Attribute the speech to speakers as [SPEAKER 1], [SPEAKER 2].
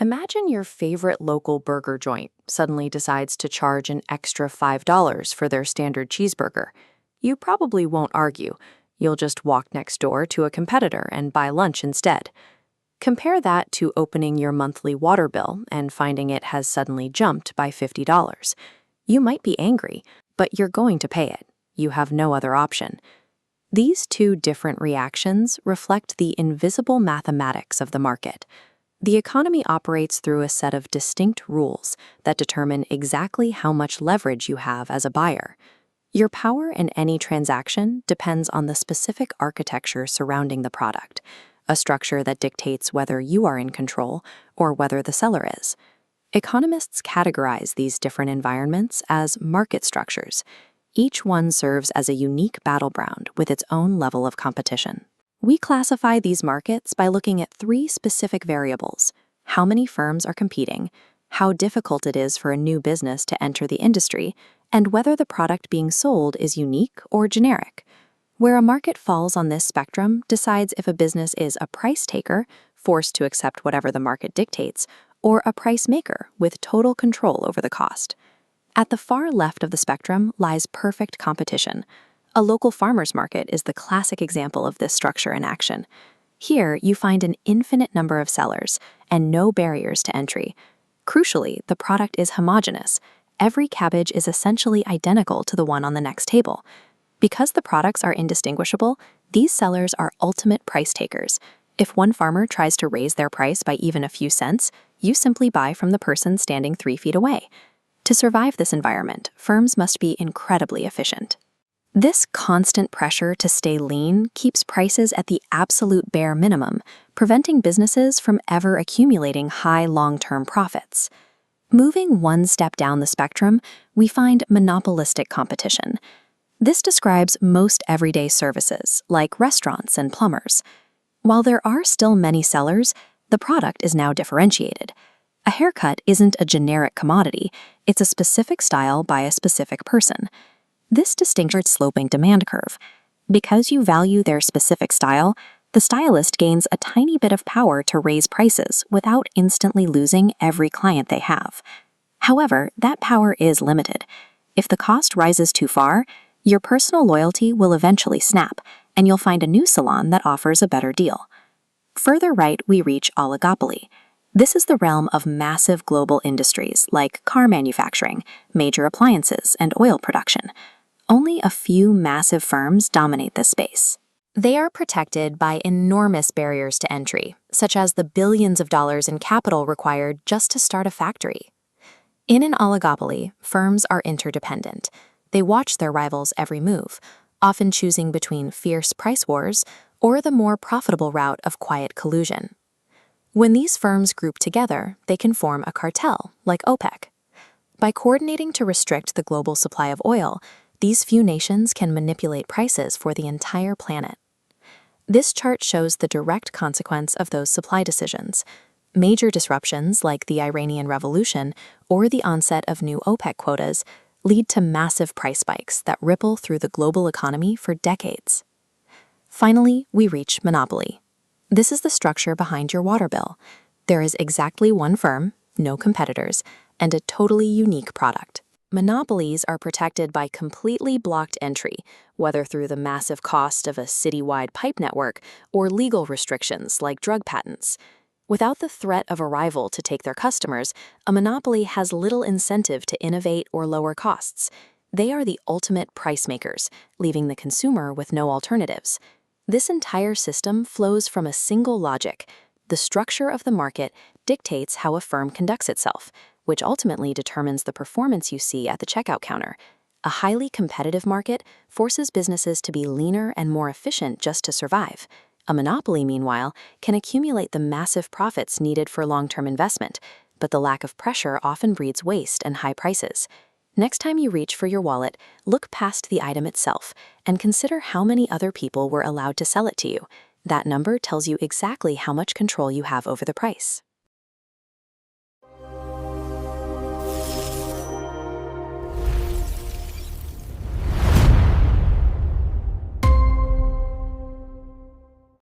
[SPEAKER 1] Imagine your favorite local burger joint suddenly decides to charge an extra $5 for their standard cheeseburger. You probably won't argue. You'll just walk next door to a competitor and buy lunch instead. Compare that to opening your monthly water bill and finding it has suddenly jumped by $50. You might be angry, but you're going to pay it. You have no other option. These two different reactions reflect the invisible mathematics of the market. The economy operates through a set of distinct rules that determine exactly how much leverage you have as a buyer. Your power in any transaction depends on the specific architecture surrounding the product, a structure that dictates whether you are in control or whether the seller is. Economists categorize these different environments as market structures. Each one serves as a unique battleground with its own level of competition. We classify these markets by looking at three specific variables: how many firms are competing, how difficult it is for a new business to enter the industry, and whether the product being sold is unique or generic. Where a market falls on this spectrum decides if a business is a price taker, forced to accept whatever the market dictates, or a price maker with total control over the cost. At the far left of the spectrum lies perfect competition. A local farmer's market is the classic example of this structure in action. Here, you find an infinite number of sellers and no barriers to entry. Crucially, the product is homogeneous. Every cabbage is essentially identical to the one on the next table. Because the products are indistinguishable, these sellers are ultimate price takers. If one farmer tries to raise their price by even a few cents, you simply buy from the person standing 3 feet away. To survive this environment, firms must be incredibly efficient. This constant pressure to stay lean keeps prices at the absolute bare minimum, preventing businesses from ever accumulating high long-term profits. Moving one step down the spectrum, we find monopolistic competition. This describes most everyday services, like restaurants and plumbers. While there are still many sellers, the product is now differentiated. A haircut isn't a generic commodity, it's a specific style by a specific person. This distinction is a sloping demand curve. Because you value their specific style, the stylist gains a tiny bit of power to raise prices without instantly losing every client they have. However, that power is limited. If the cost rises too far, your personal loyalty will eventually snap, and you'll find a new salon that offers a better deal. Further right, we reach oligopoly. This is the realm of massive global industries like car manufacturing, major appliances, and oil production. Only a few massive firms dominate this space. They are protected by enormous barriers to entry, such as the billions of dollars in capital required just to start a factory. In an oligopoly, firms are interdependent. They watch their rivals' every move, often choosing between fierce price wars or the more profitable route of quiet collusion. When these firms group together, they can form a cartel, like OPEC. By coordinating to restrict the global supply of oil, these few nations can manipulate prices for the entire planet. This chart shows the direct consequence of those supply decisions. Major disruptions like the Iranian Revolution or the onset of new OPEC quotas lead to massive price spikes that ripple through the global economy for decades. Finally, we reach monopoly. This is the structure behind your water bill. There is exactly one firm, no competitors, and a totally unique product. Monopolies are protected by completely blocked entry, whether through the massive cost of a citywide pipe network or legal restrictions like drug patents. Without the threat of a rival to take their customers, a monopoly has little incentive to innovate or lower costs. They are the ultimate price makers, leaving the consumer with no alternatives. This entire system flows from a single logic. The structure of the market dictates how a firm conducts itself, which ultimately determines the performance you see at the checkout counter. A highly competitive market forces businesses to be leaner and more efficient just to survive. A monopoly, meanwhile, can accumulate the massive profits needed for long-term investment, but the lack of pressure often breeds waste and high prices. Next time you reach for your wallet, look past the item itself and consider how many other people were allowed to sell it to you. That number tells you exactly how much control you have over the price.